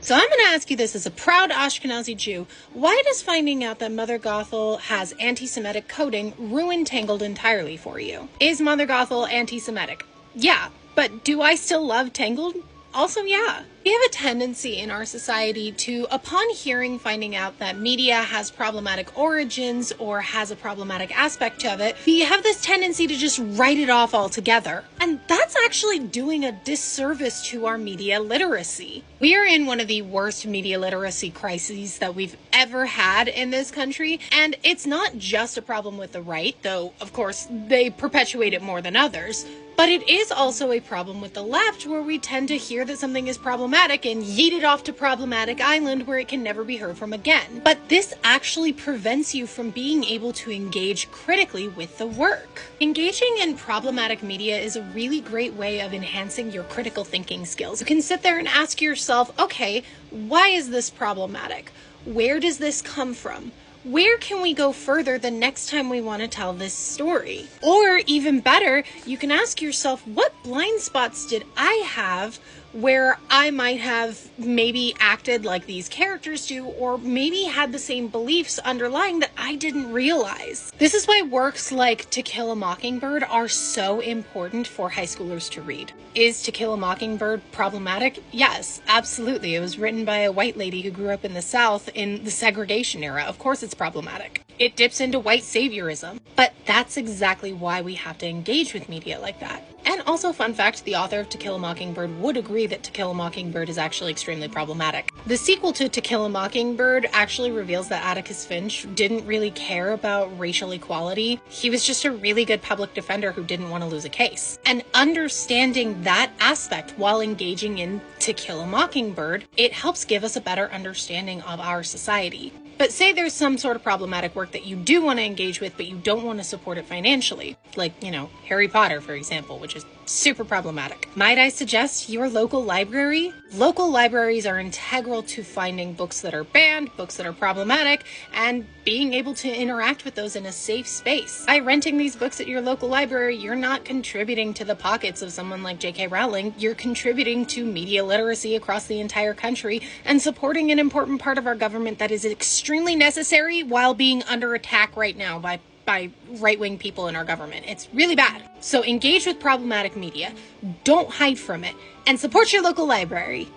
So I'm going to ask you this as a proud Ashkenazi Jew. Why does finding out that Mother Gothel has anti-Semitic coding ruin Tangled entirely for you? Is Mother Gothel anti-Semitic? Yeah. But do I still love Tangled? Also, yeah. We have a tendency in our society to, upon finding out that media has problematic origins or has a problematic aspect of it, we have this tendency to just write it off altogether. And that's actually doing a disservice to our media literacy. We are in one of the worst media literacy crises that we've ever had in this country. And it's not just a problem with the right, though, of course, they perpetuate it more than others. But it is also a problem with the left, where we tend to hear that something is problematic and yeet it off to Problematic Island, where it can never be heard from again. But this actually prevents you from being able to engage critically with the work. Engaging in problematic media is a really great way of enhancing your critical thinking skills. You can sit there and ask yourself, okay, why is this problematic? Where does this come from? Where can we go further the next time we want to tell this story? Or even better, you can ask yourself, what blind spots did I have where I might have maybe acted like these characters do, or maybe had the same beliefs underlying that I didn't realize? This is why works like To Kill a Mockingbird are so important for high schoolers to read. Is To Kill a Mockingbird problematic? Yes, absolutely. It was written by a white lady who grew up in the South in the segregation era. Of course it's problematic. It dips into white saviorism. But that's exactly why we have to engage with media like that. And also, fun fact, the author of To Kill a Mockingbird would agree that To Kill a Mockingbird is actually extremely problematic. The sequel to To Kill a Mockingbird actually reveals that Atticus Finch didn't really care about racial equality. He was just a really good public defender who didn't want to lose a case. And understanding that aspect while engaging in To Kill a Mockingbird, it helps give us a better understanding of our society. But say there's some sort of problematic work that you do want to engage with, but you don't want to support it financially. Like, Harry Potter, for example, which is super problematic. Might I suggest your local library? Local libraries are integral to finding books that are banned, books that are problematic, and being able to interact with those in a safe space. By renting these books at your local library, you're not contributing to the pockets of someone like J.K. Rowling. You're contributing to media literacy across the entire country and supporting an important part of our government that is extremely necessary while being under attack right now by right-wing people in our government. It's really bad. So engage with problematic media, don't hide from it, and support your local library.